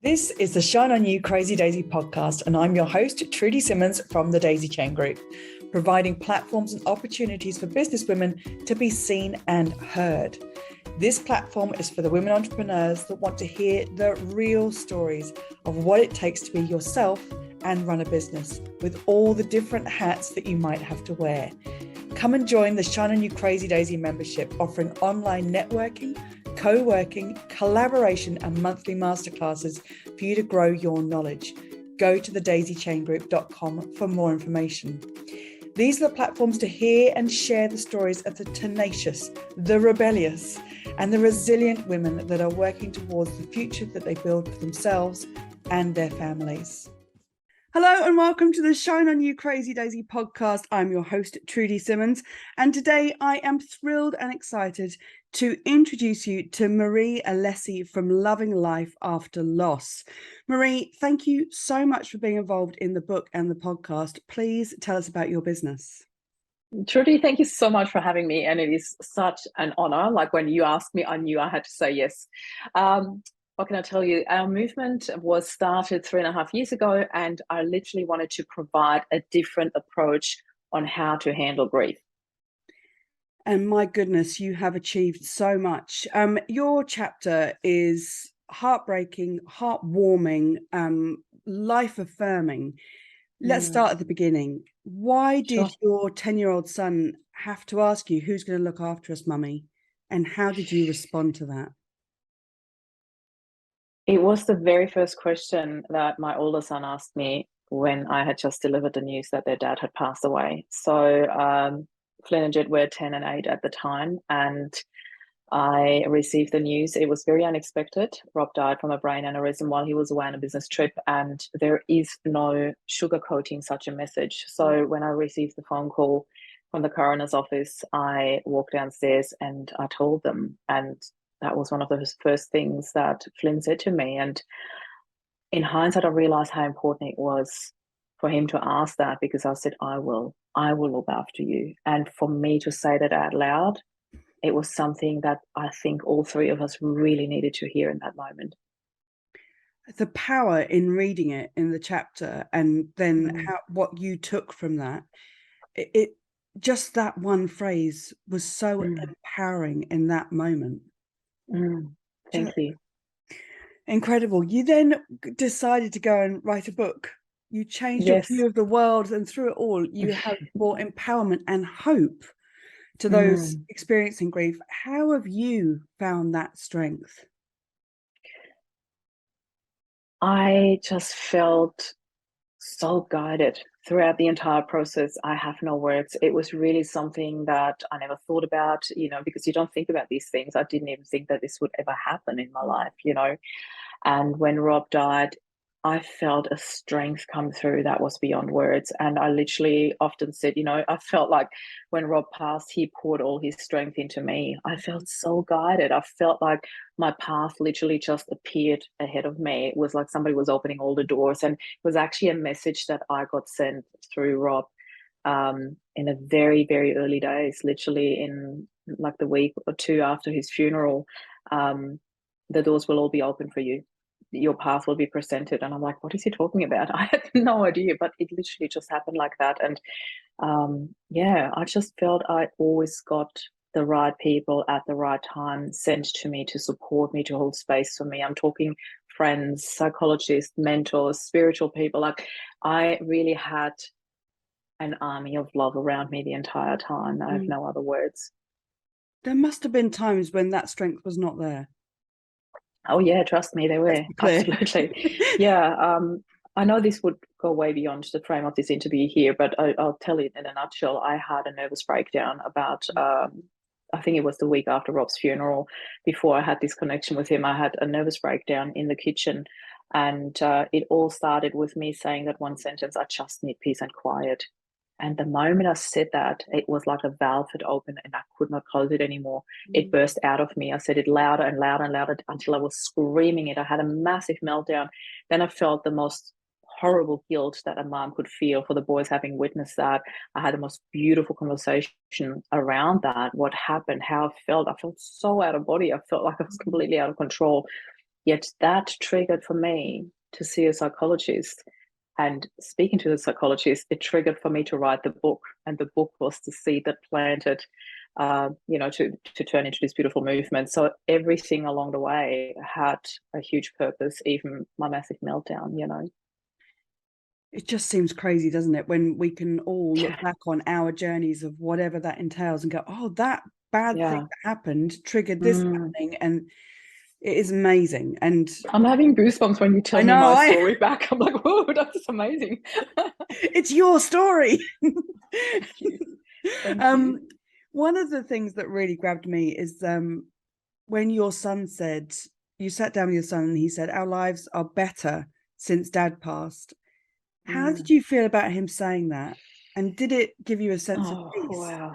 This is the Shine On You Crazy Daisy podcast, and I'm your host, Trudy Simmons from the Daisy Chain Group, providing platforms and opportunities for businesswomen to be seen and heard. This platform is for the women entrepreneurs that want to hear the real stories of what it takes to be yourself and run a business with all the different hats that you might have to wear. Come and join the Shine On You Crazy Daisy membership, offering online networking, co-working, collaboration and monthly masterclasses for you to grow your knowledge. Go to thedaisychaingroup.com for more information. These are the platforms to hear and share the stories of the tenacious, the rebellious, and the resilient women that are working towards the future that they build for themselves and their families. Hello and welcome to the Shine On You Crazy Daisy podcast. I'm your host, Trudy Simmons, and today I am thrilled and excited to introduce you to Marie Alessi from Loving Life After Loss. Marie, thank you so much for being involved in the book and the podcast. Please tell us about your business. Trudy, thank you so much for having me. And it is such an honor. Like when you asked me, I knew I had to say yes. What can I tell you? Our movement was started 3.5 years ago, and I literally wanted to provide a different approach on how to handle grief. And my goodness, you have achieved so much. Your chapter is heartbreaking, heartwarming, life-affirming. Let's start at the beginning. Why did your 10-year-old son have to ask you, who's going to look after us, Mummy? And how did you respond to that? It was the very first question that my older son asked me when I had just delivered the news that their dad had passed away. So Flynn and Jed were 10 and 8 at the time, and I received the news. It was very unexpected. Rob died from a brain aneurysm while he was away on a business trip, and there is no sugarcoating such a message. So when I received the phone call from the coroner's office, I walked downstairs and I told them, and that was one of the first things that Flynn said to me. And in hindsight, I realized how important it was for him to ask that, because I said, I will look after you. And for me to say that out loud, it was something that I think all three of us really needed to hear in that moment. The power in reading it in the chapter, and then what you took from that, it just that one phrase was so empowering in that moment. Thank you. Incredible. You then decided to go and write a book. You changed your view of the world, and through it all, you have brought empowerment and hope to those experiencing grief. How have you found that strength? I just felt so guided throughout the entire process. I have no words. It was really something that I never thought about, because you don't think about these things. I didn't even think that this would ever happen in my life, And when Rob died, I felt a strength come through that was beyond words. And I literally often said, I felt like when Rob passed, he poured all his strength into me. I felt so guided. I felt like my path literally just appeared ahead of me. It was like somebody was opening all the doors. And it was actually a message that I got sent through Rob in the very, very early days, literally in like the week or two after his funeral. The doors will all be open for you. Your path will be presented. And I'm like, what is he talking about? I had no idea, but it literally just happened like that. And I just felt I always got the right people at the right time sent to me to support me, to hold space for me. I'm talking friends, psychologists, mentors, spiritual people. Like I really had an army of love around me the entire time. I have no other words. There must have been times when that strength was not there. Oh yeah, trust me, they were. Absolutely. I know this would go way beyond the frame of this interview here, but I'll tell it in a nutshell. I had a nervous breakdown about, I think it was the week after Rob's funeral. Before I had this connection with him, I had a nervous breakdown in the kitchen. And it all started with me saying that one sentence, I just need peace and quiet. And the moment I said that, it was like a valve had opened and I could not close it anymore. It burst out of me. I said it louder and louder and louder until I was screaming it. I had a massive meltdown. Then I felt the most horrible guilt that a mom could feel for the boys having witnessed that. I had the most beautiful conversation around that, what happened, how I felt. I felt so out of body. I felt like I was completely out of control. Yet that triggered for me to see a psychologist. And speaking to the psychologist, it triggered for me to write the book. And the book was the seed that planted, to turn into this beautiful movement. So everything along the way had a huge purpose, even my massive meltdown. It just seems crazy, doesn't it, when we can all look back on our journeys of whatever that entails and go, oh, that bad thing that happened triggered this happening. And it is amazing. And I'm having goosebumps when you tell me my story back. I'm like, whoa, that's amazing. It's your story. Thank you. Thank you. One of the things that really grabbed me is when your son said, you sat down with your son and he said, our lives are better since Dad passed. How did you feel about him saying that? And did it give you a sense of peace? Wow.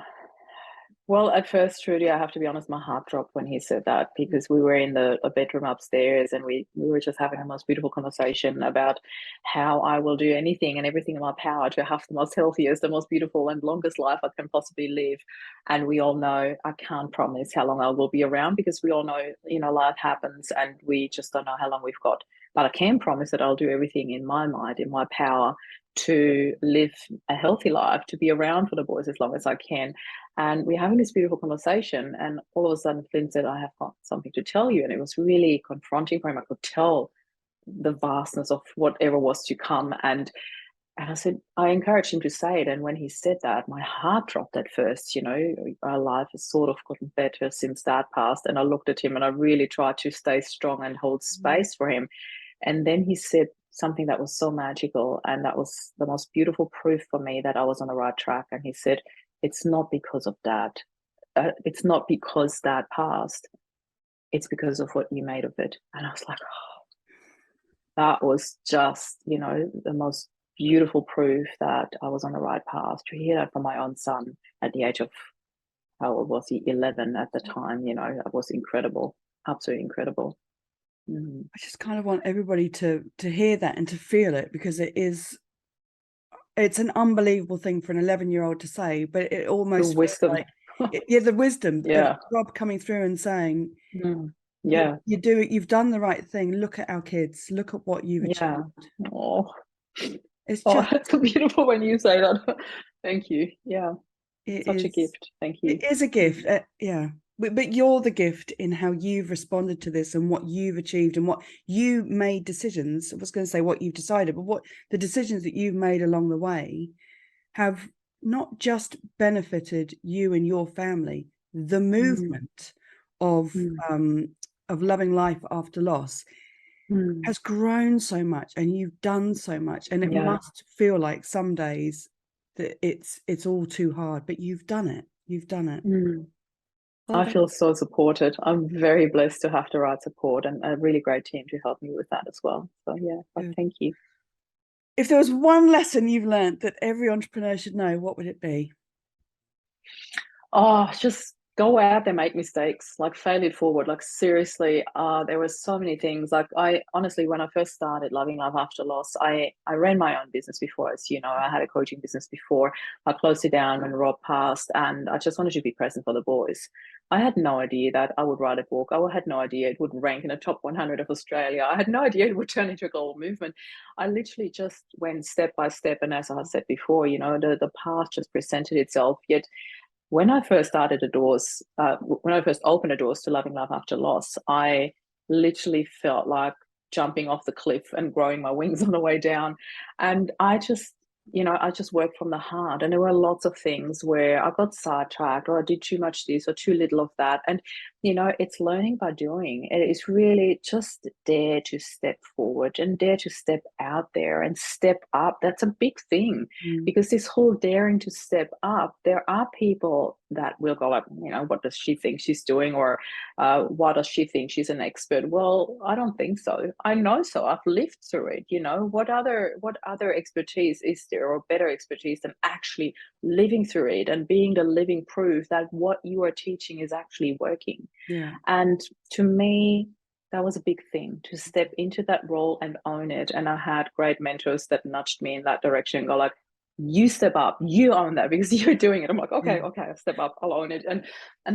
Well, at first, Trudy, I have to be honest, my heart dropped when he said that, because we were in a bedroom upstairs and we were just having the most beautiful conversation about how I will do anything and everything in my power to have the most healthiest, the most beautiful and longest life I can possibly live. And we all know I can't promise how long I will be around, because we all know, life happens and we just don't know how long we've got. But I can promise that I'll do everything in my mind, in my power, to live a healthy life, to be around for the boys as long as I can. And we're having this beautiful conversation, and all of a sudden Flynn said, I have got something to tell you. And it was really confronting for him. I could tell the vastness of whatever was to come. And I said, I encouraged him to say it. And when he said that, my heart dropped at first. Our life has sort of gotten better since Dad passed. And I looked at him and I really tried to stay strong and hold space for him. And then he said something that was so magical. And that was the most beautiful proof for me that I was on the right track. And he said, it's not because of Dad. It's not because Dad passed. It's because of what you made of it. And I was like, oh, that was just, the most beautiful proof that I was on the right path. To hear that from my own son at the age of, how old was he? 11 at the time. That was incredible, absolutely incredible. I just kind of want everybody to hear that and to feel it, because it's an unbelievable thing for an 11-year-old to say, but it almost the wisdom. like the wisdom. Rob coming through and saying, you've done the right thing. Look at our kids. Look at what you've achieved. It's just it's so beautiful when you say that. Thank you. It's such a gift. Thank you. It is a gift. But you're the gift in how you've responded to this and what you've achieved and what you made decisions. I was going to say what you've decided, but what the decisions that you've made along the way have not just benefited you and your family, the movement of loving life after loss has grown so much, and you've done so much. And it must feel like some days that it's all too hard, but you've done it. I feel so supported. I'm very blessed to have the right support and a really great team to help me with that as well. So thank you. If there was one lesson you've learned that every entrepreneur should know, what would it be? Oh, just go out there, make mistakes, like fail it forward. Like seriously, there were so many things. Like I honestly, when I first started Loving Love After Loss, I ran my own business before. As you know, I had a coaching business before. I closed it down when Rob passed, and I just wanted to be present for the boys. I had no idea that I would write a book. I had no idea it would rank in the top 100 of Australia. I had no idea it would turn into a global movement. I literally just went step by step, and as I said before, the path just presented itself. Yet when I first started the doors, when I first opened the doors to Loving Love After Loss, I literally felt like jumping off the cliff and growing my wings on the way down. And I just worked from the heart. And there were lots of things where I got sidetracked, or I did too much this or too little of that. And, it's learning by doing. It is really just dare to step forward and dare to step out there and step up. That's a big thing, because this whole daring to step up, there are people that will go like, what does she think she's doing? Or why does she think she's an expert? Well, I don't think so. I know so. I've lived through it. What other expertise is there, or better expertise than actually living through it and being the living proof that what you are teaching is actually working? And to me, that was a big thing, to step into that role and own it. And I had great mentors that nudged me in that direction, go like, you step up, you own that because you're doing it. I'm like, okay, I'll step up, I'll own it. And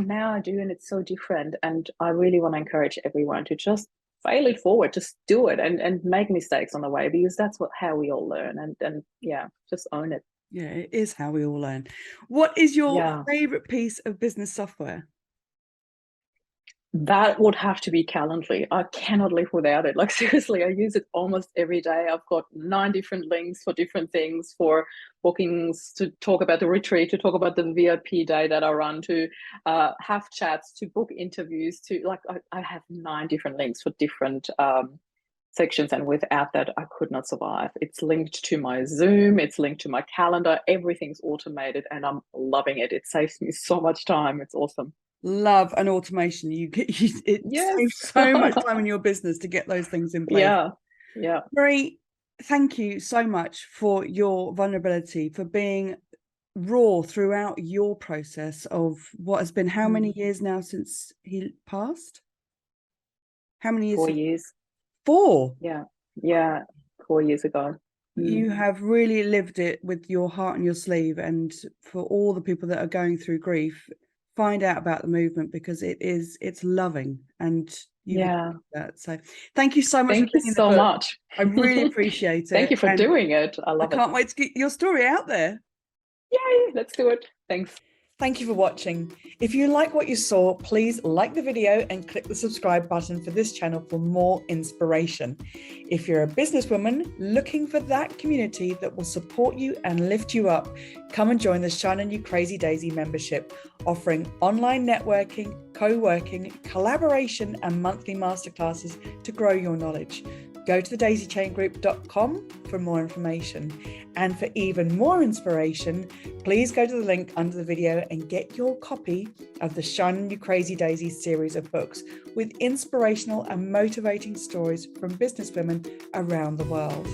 now I do, and it's so different. And I really want to encourage everyone to just fail it forward, just do it, and make mistakes on the way, because that's how we all learn. And yeah, just own it. Yeah, it is how we all learn. What is your Yeah. favorite piece of business software? That would have to be Calendly. I cannot live without it. Like, seriously, I use it almost every day. I've got 9 different links for different things, for bookings, to talk about the retreat, to talk about the VIP day that I run, to have chats, to book interviews, to like, I have 9 different links for different sections. And without that, I could not survive. It's linked to my Zoom, it's linked to my calendar, everything's automated, and I'm loving it. It saves me so much time. It's awesome. Love and automation. It Yes. saves so much time in your business to get those things in place. Yeah. Marie, thank you so much for your vulnerability, for being raw throughout your process of what has been how many years now since he passed? How many years? 4 years. 4. Yeah, 4 years ago. You have really lived it with your heart on your sleeve. And for all the people that are going through grief, find out about the movement, because it's loving, and you that. So thank you so much for Thank you being in the so book. much. I really appreciate it. Thank you for and doing it. I I love it. can't wait to get your story out there. Yay, let's do it. Thanks. Thank you for watching. If you like what you saw, please like the video and click the subscribe button for this channel for more inspiration. If you're a businesswoman looking for that community that will support you and lift you up, come and join the Shine On You Crazy Daisy membership, offering online networking, co-working, collaboration, and monthly masterclasses to grow your knowledge. Go to thedaisychaingroup.com for more information. And for even more inspiration, please go to the link under the video and get your copy of the Shine On You Crazy Daisy series of books with inspirational and motivating stories from businesswomen around the world.